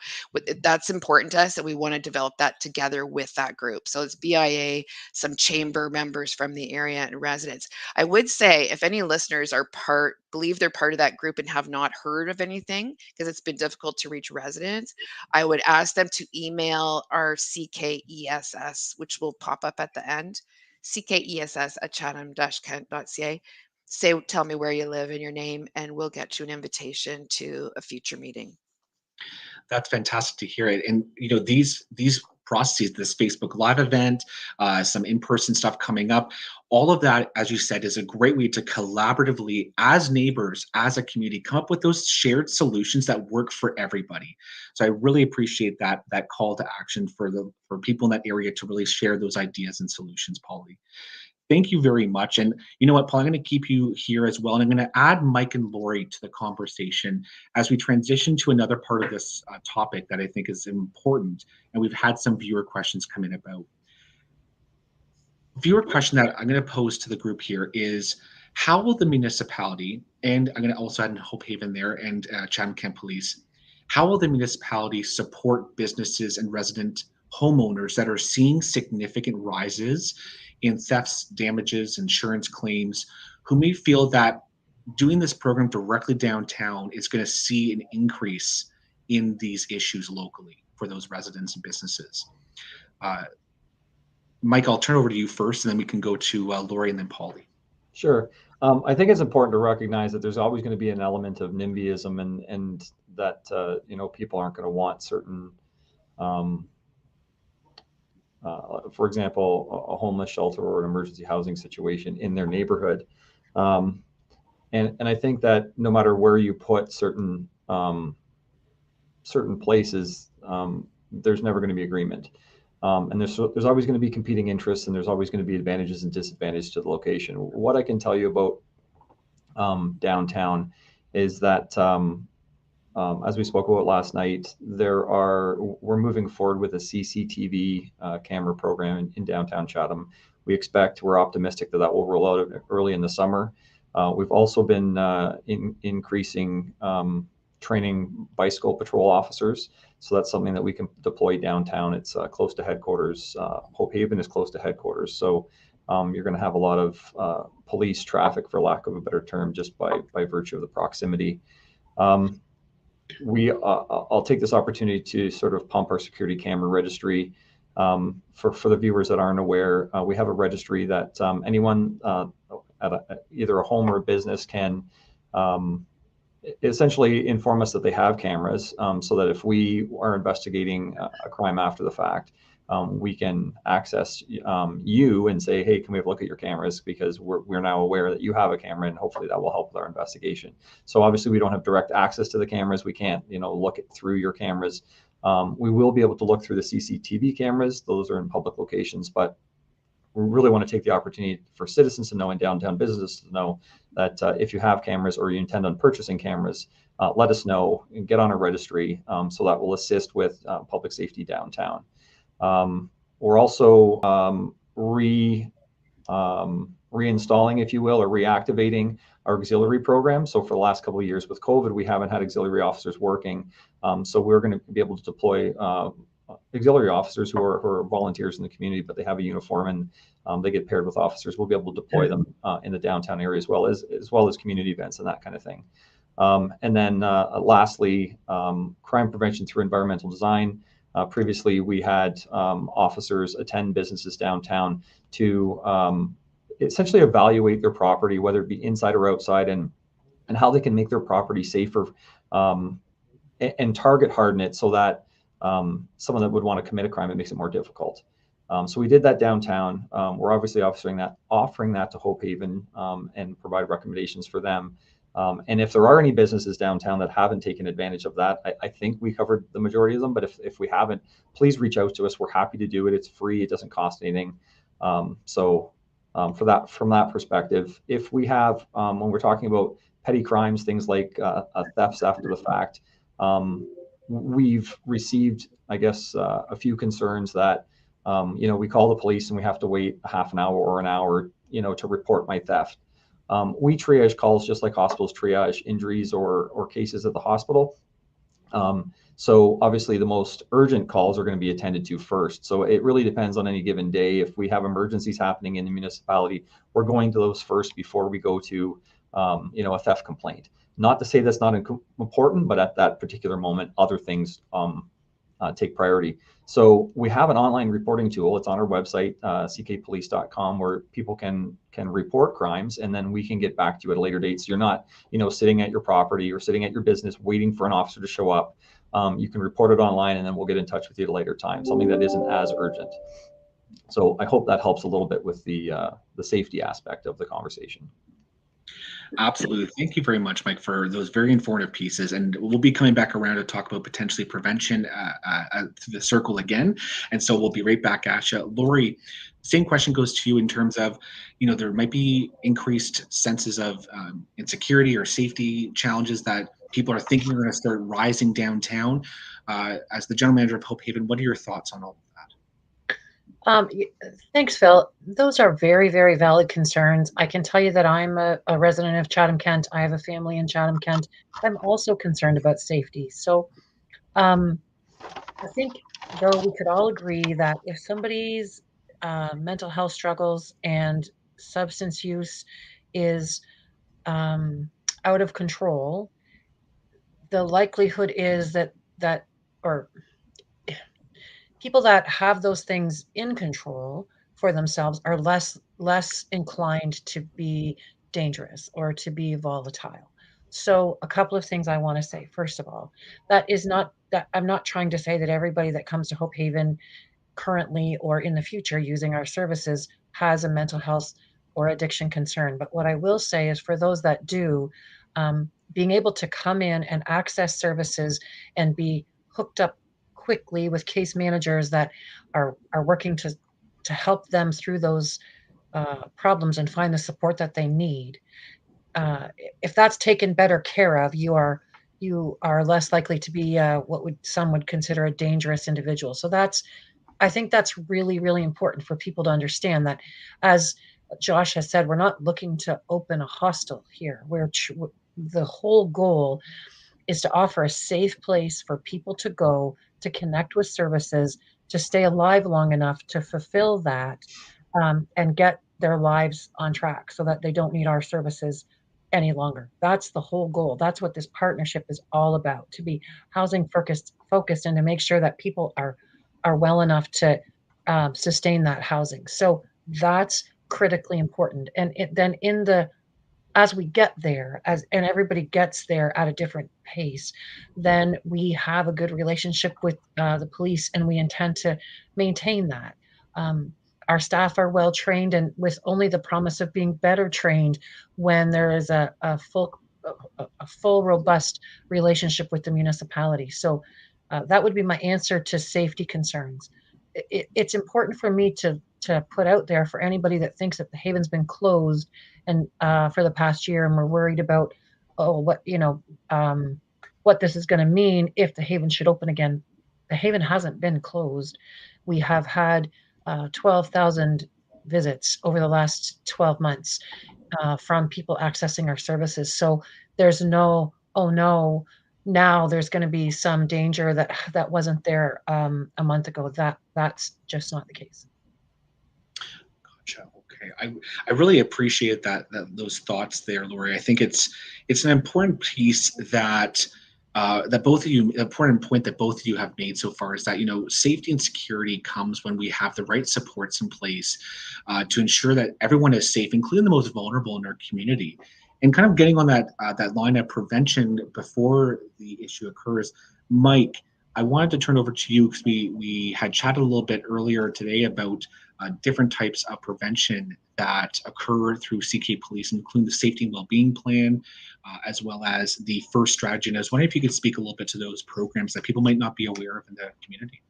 that's important to us, and we want to develop that together with that group. So it's BIA, some chamber members from the area, and residents. I would say, if any listeners believe they're part of that group and have not heard of anything, because it's been difficult to reach residents, I would ask them to email our CKESS, which will pop up at the end, CKESS@chatham-kent.ca. Tell me where you live and your name, and we'll get you an invitation to a future meeting. That's fantastic to hear it. And these processes, this Facebook Live event, some in-person stuff coming up. All of that, as you said, is a great way to collaboratively, as neighbors, as a community, come up with those shared solutions that work for everybody. So I really appreciate that call to action for people in that area to really share those ideas and solutions, Polly. Thank you very much. And you know what, Paul, I'm going to keep you here as well. And I'm going to add Mike and Lori to the conversation as we transition to another part of this topic that I think is important. And we've had some viewer questions come in about. Viewer question that I'm going to pose to the group here is, how will the municipality, and I'm going to also add in Hope Haven there and Chatham-Kent Police, how will the municipality support businesses and resident homeowners that are seeing significant rises in thefts, damages, insurance claims, who may feel that doing this program directly downtown is going to see an increase in these issues locally for those residents and businesses? Mike, I'll turn over to you first, and then we can go to Lori and then Polly. Sure. I think it's important to recognize that there's always going to be an element of NIMBYism, and that people aren't going to want certain, for example, a homeless shelter or an emergency housing situation in their neighborhood. And I think that no matter where you put certain places, there's never going to be agreement. And there's always going to be competing interests, and there's always going to be advantages and disadvantages to the location. What I can tell you about downtown is that, as we spoke about last night, we're moving forward with a CCTV camera program in downtown Chatham. We're optimistic that will roll out early in the summer. We've also been increasing training bicycle patrol officers. So that's something that we can deploy downtown. It's close to headquarters. Hope Haven is close to headquarters. So you're going to have a lot of police traffic, for lack of a better term, just by virtue of the proximity. I'll take this opportunity to sort of pump our security camera registry. For the viewers that aren't aware, we have a registry that anyone at either a home or a business can essentially inform us that they have cameras, so that if we are investigating a crime after the fact, we can access you and say, hey, can we have a look at your cameras, because we're now aware that you have a camera, and hopefully that will help with our investigation. So obviously we don't have direct access to the cameras. We can't look through your cameras. We will be able to look through the CCTV cameras. Those are in public locations, but we really want to take the opportunity for citizens to know, and downtown businesses to know, that if you have cameras or you intend on purchasing cameras, let us know and get on a registry, so that will assist with public safety downtown. We're also reinstalling, if you will, or reactivating our auxiliary program. So for the last couple of years with COVID, we haven't had auxiliary officers working. So we're going to be able to deploy auxiliary officers who are volunteers in the community, but they have a uniform, and they get paired with officers. We'll be able to deploy them in the downtown area as well as community events and that kind of thing. And then lastly, crime prevention through environmental design. Previously, we had officers attend businesses downtown to essentially evaluate their property, whether it be inside or outside, and how they can make their property safer, and target harden it so that someone that would want to commit a crime, it makes it more difficult. So we did that downtown. We're obviously offering that to Hope Haven, and provide recommendations for them. And if there are any businesses downtown that haven't taken advantage of that, I think we covered the majority of them. But if we haven't, please reach out to us. We're happy to do it. It's free. It doesn't cost anything. From that perspective, if we have, when we're talking about petty crimes, things like thefts after the fact, we've received, I guess, a few concerns that, we call the police and we have to wait a half an hour or an hour, to report my theft. We triage calls just like hospitals triage injuries or cases at the hospital. So obviously the most urgent calls are going to be attended to first. So it really depends on any given day. If we have emergencies happening in the municipality, we're going to those first before we go to, a theft complaint. Not to say that's not important, but at that particular moment, other things take priority. So we have an online reporting tool. It's on our website, ckpolice.com, where people can report crimes, and then we can get back to you at a later date. So you're not, sitting at your property or sitting at your business waiting for an officer to show up. you can report it online, and then we'll get in touch with you at a later time, something that isn't as urgent. So I hope that helps a little bit with the safety aspect of the conversation. Absolutely. Thank you very much, Mike, for those very informative pieces. And we'll be coming back around to talk about potentially prevention through the circle again. And so we'll be right back at you. Lori, same question goes to you in terms of, there might be increased senses of insecurity or safety challenges that people are thinking are going to start rising downtown. As the general manager of Hope Haven, what are your thoughts on all of that? Thanks, Phil. Those are very, very valid concerns. I can tell you that I'm a resident of Chatham-Kent. I have a family in Chatham-Kent. I'm also concerned about safety. So I think, though, we could all agree that if somebody's mental health struggles and substance use is out of control, the likelihood is that or people that have those things in control for themselves are less inclined to be dangerous or to be volatile. So a couple of things I want to say. First of all, that is not that I'm not trying to say that everybody that comes to Hope Haven currently or in the future using our services has a mental health or addiction concern. But what I will say is for those that do, being able to come in and access services and be hooked up quickly with case managers that are working to help them through those problems and find the support that they need. If that's taken better care of, you are less likely to be what some would consider a dangerous individual. So I think that's really, really important for people to understand that, as Josh has said, we're not looking to open a hostel here. The whole goal is to offer a safe place for people to go to connect with services, to stay alive long enough to fulfill that and get their lives on track so that they don't need our services any longer. That's the whole goal. That's what this partnership is all about, to be housing focused and to make sure that people are well enough to sustain that housing. So that's critically important. And then as we get there, and everybody gets there at a different pace, then we have a good relationship with the police, and we intend to maintain that. Our staff are well trained, and with only the promise of being better trained when there is a full robust relationship with the municipality. So that would be my answer to safety concerns. It's important for me to put out there for anybody that thinks that the Haven's been closed and for the past year, and we're worried about what this is going to mean if the Haven should open again. The Haven hasn't been closed. We have had 12,000 visits over the last 12 months from people accessing our services. So there's no, oh no, now there's going to be some danger that wasn't there a month ago. That's just not the case. Gotcha. Okay. I really appreciate those thoughts there, Lori. I think it's an important piece that both of you, important point that both of you have made so far is that, safety and security comes when we have the right supports in place to ensure that everyone is safe, including the most vulnerable in our community. And kind of getting on that line of prevention before the issue occurs. Mike, I wanted to turn over to you because we had chatted a little bit earlier today about different types of prevention that occur through CK Police, including the safety and well-being plan, as well as the first strategy. And I was wondering if you could speak a little bit to those programs that people might not be aware of in the community.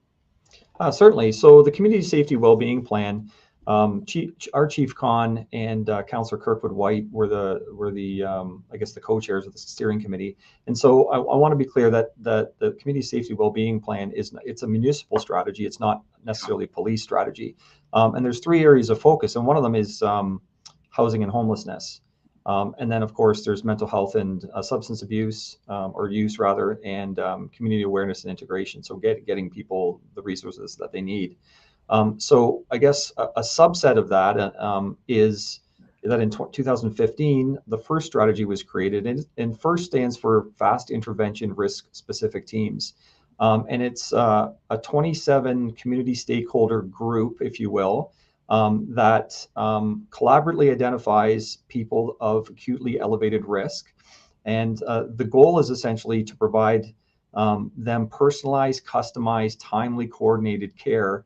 Certainly. So the Community Safety Wellbeing Plan, our Chief Con and Councillor Kirkwood White were the I guess the co-chairs of the steering committee. And so I want to be clear that the Community Safety Wellbeing Plan it's a municipal strategy. It's not necessarily a police strategy. And there's 3 areas of focus, and one of them is housing and homelessness. And then, of course, there's mental health and substance abuse, or use rather, and community awareness and integration. So getting people the resources that they need. So I guess a subset of that is that in 2015, the FIRST strategy was created, and FIRST stands for Fast Intervention Risk Specific Teams. And it's a 27 community stakeholder group, if you will, that collaboratively identifies people of acutely elevated risk. And the goal is essentially to provide them personalized, customized, timely, coordinated care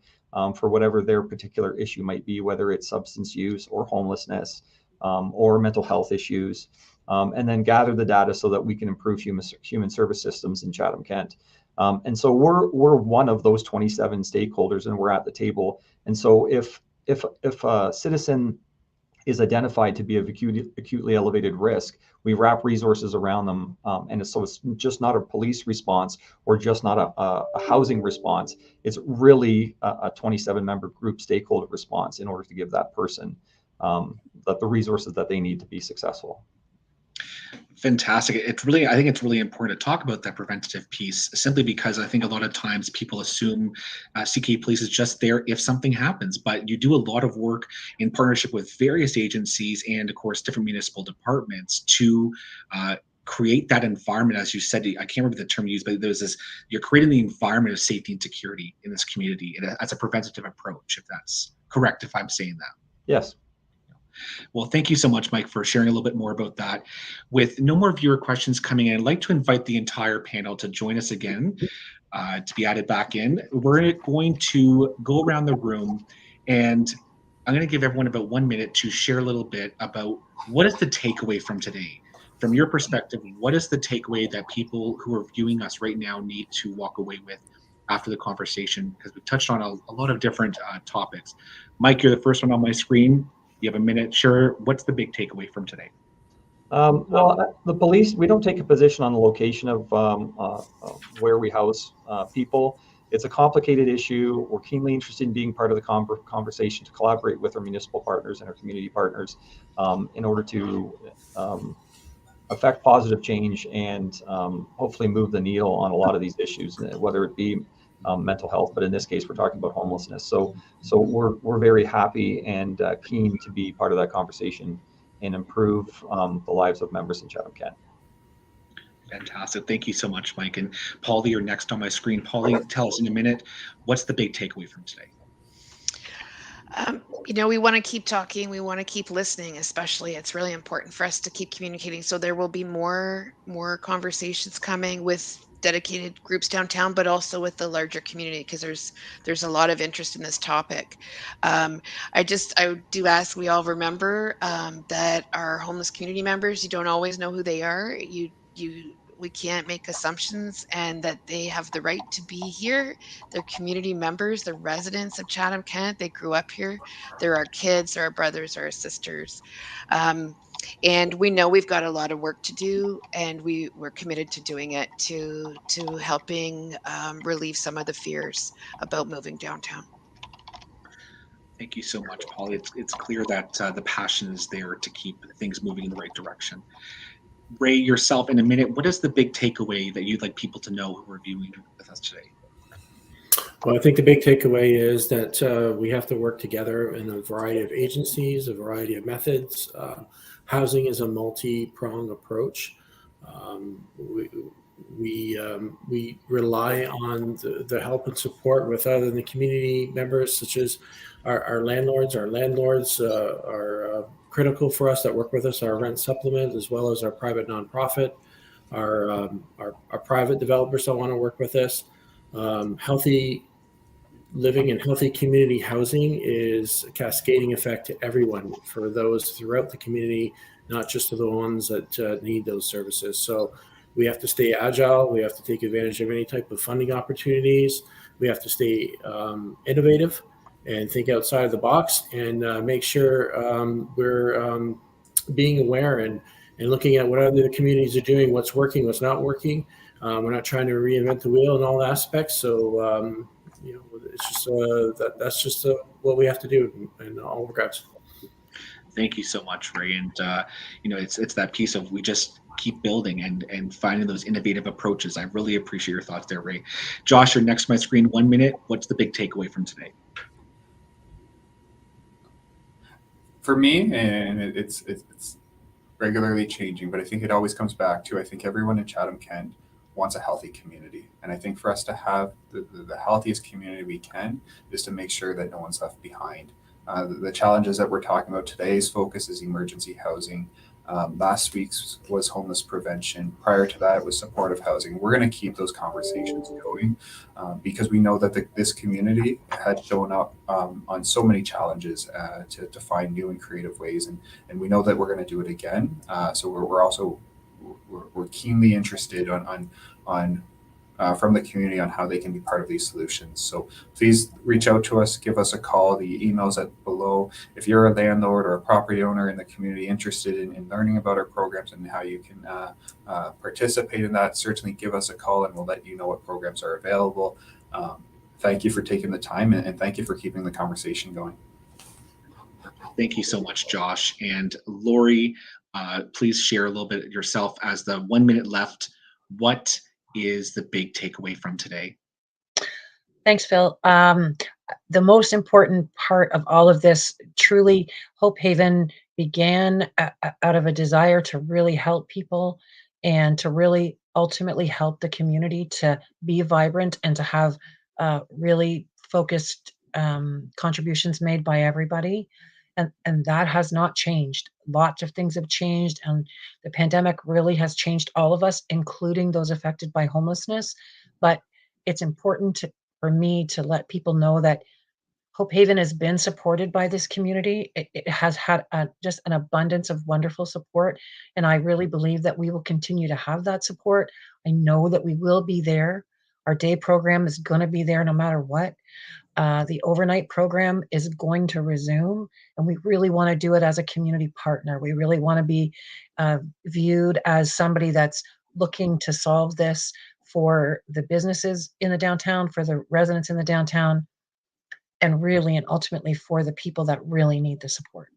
for whatever their particular issue might be, whether it's substance use or homelessness or mental health issues, and then gather the data so that we can improve human service systems in Chatham-Kent. And so we're one of those 27 stakeholders, and we're at the table. And so if a citizen is identified to be of acutely elevated risk, we wrap resources around them. And so it's just not a police response or just not a housing response. It's really a 27-member group stakeholder response in order to give that person the resources that they need to be successful. Fantastic. I think it's really important to talk about that preventative piece, simply because I think a lot of times people assume CK Police is just there if something happens, but you do a lot of work in partnership with various agencies and, of course, different municipal departments to create that environment. As you said, I can't remember the term you used, but there's this, you're creating the environment of safety and security in this community as a preventative approach, if that's correct, if I'm saying that. Yes. Well, thank you so much, Mike, for sharing a little bit more about that. With no more viewer questions coming in, I'd like to invite the entire panel to join us again, to be added back in. We're going to go around the room, and I'm going to give everyone about 1 minute to share a little bit about what is the takeaway from today. From your perspective, what is the takeaway that people who are viewing us right now need to walk away with after the conversation? Because we touched on a lot of different topics. Mike, you're the first one on my screen. You have a minute. Sure. What's the big takeaway from today? Well, the police, we don't take a position on the location of where we house people. It's a complicated issue. We're keenly interested in being part of the conversation to collaborate with our municipal partners and our community partners in order to affect positive change and hopefully move the needle on a lot of these issues, whether it be mental health, but in this case, we're talking about homelessness. So we're very happy and keen to be part of that conversation and improve the lives of members in Chatham-Kent. Fantastic. Thank you so much, Mike. And Paulie, you're next on my screen. Paulie, tell us in a minute, what's the big takeaway from today? We want to keep talking. We want to keep listening, especially. It's really important for us to keep communicating. So there will be more conversations coming with dedicated groups downtown, but also with the larger community, because there's a lot of interest in this topic. I do ask we all remember that our homeless community members, you don't always know who they are. We can't make assumptions, and that they have the right to be here. They're community members, they're residents of Chatham-Kent. They grew up here. They're our kids, they're our brothers, or our sisters. And we know we've got a lot of work to do, and we're committed to doing it, to helping relieve some of the fears about moving downtown. Thank you so much, Paulie. It's clear that the passion is there to keep things moving in the right direction. Ray, yourself, in a minute, what is the big takeaway that you'd like people to know who are viewing with us today? Well, I think the big takeaway is that we have to work together in a variety of agencies, a variety of methods. Housing is a multi-pronged approach. We rely on the help and support with other than community members, such as our landlords. Our landlords are critical for us that work with us, our rent supplement, as well as our private nonprofit, our private developers that want to work with us. Healthy living and healthy community housing is a cascading effect to everyone, for those throughout the community, not just to the ones that need those services. So we have to stay agile. We have to take advantage of any type of funding opportunities. We have to stay innovative and think outside of the box, and make sure we're being aware and looking at what other communities are doing, what's working, what's not working. We're not trying to reinvent the wheel in all aspects. So, it's just that's just what we have to do in all regards. Thank you so much, Ray. And it's that piece of, we just keep building and finding those innovative approaches. I really appreciate your thoughts there, Ray. Josh, you're next to my screen. 1 minute. What's the big takeaway from today? For me, and it's regularly changing, but I think it always comes back to, I think everyone in Chatham-Kent wants a healthy community. And I think for us to have the healthiest community we can is to make sure that no one's left behind. The challenges that we're talking about today's focus is emergency housing. Last week's was homeless prevention. Prior to that was supportive housing. We're going to keep those conversations going because we know that this community has shown up on so many challenges to find new and creative ways, and we know that we're going to do it again. So we're also we're keenly interested on from the community on how they can be part of these solutions. So please reach out to us, give us a call. The email's at below. If you're a landlord or a property owner in the community interested in learning about our programs and how you can participate in that, certainly give us a call and we'll let you know what programs are available. Thank you for taking the time and thank you for keeping the conversation going. Thank you so much, Josh. And Lori, please share a little bit yourself as the 1 minute left. What is the big takeaway from today? Thanks, Phil. The most important part of all of this, truly, Hope Haven began out of a desire to really help people and to really ultimately help the community to be vibrant and to have really focused contributions made by everybody. And that has not changed. Lots of things have changed, and the pandemic really has changed all of us, including those affected by homelessness. But it's important for me to let people know that Hope Haven has been supported by this community. It has had just an abundance of wonderful support, and I really believe that we will continue to have that support. I know that we will be there. Our day program is going to be there no matter what. The overnight program is going to resume, and we really want to do it as a community partner. We really want to be viewed as somebody that's looking to solve this for the businesses in the downtown, for the residents in the downtown, and really and ultimately for the people that really need the support.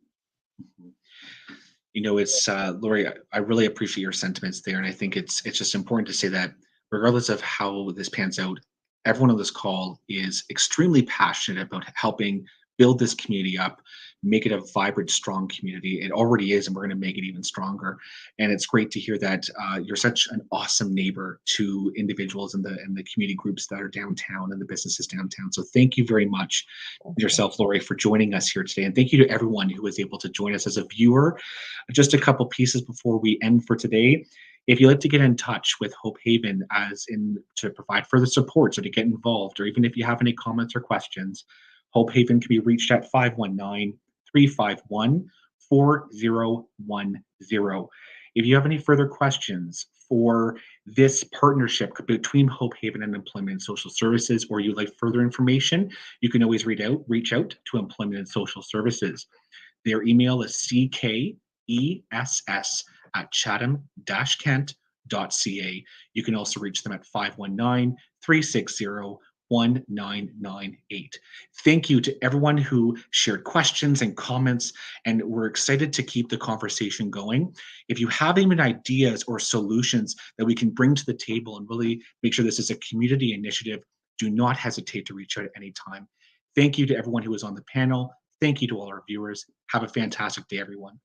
You know, it's Lori, I really appreciate your sentiments there. And I think it's just important to say that regardless of how this pans out, everyone on this call is extremely passionate about helping build this community up, make it a vibrant, strong community. It already is, and we're going to make it even stronger. And it's great to hear that you're such an awesome neighbor to individuals in the community groups that are downtown and the businesses downtown. So thank you very much, yourself, Lori, for joining us here today. And thank you to everyone who was able to join us as a viewer. Just a couple pieces before we end for today. If you'd like to get in touch with Hope Haven as in to provide further support or to get involved, or even if you have any comments or questions, Hope Haven can be reached at 519-351-4010. If you have any further questions for this partnership between Hope Haven and Employment and Social Services, or you'd like further information, you can always reach out to Employment and Social Services. Their email is ckess@chatham-kent.ca. You can also reach them at 519-360-1998. Thank you to everyone who shared questions and comments, and we're excited to keep the conversation going. If you have even ideas or solutions that we can bring to the table and really make sure this is a community initiative, do not hesitate to reach out at any time. Thank you to everyone who was on the panel. Thank you to all our viewers. Have a fantastic day, everyone.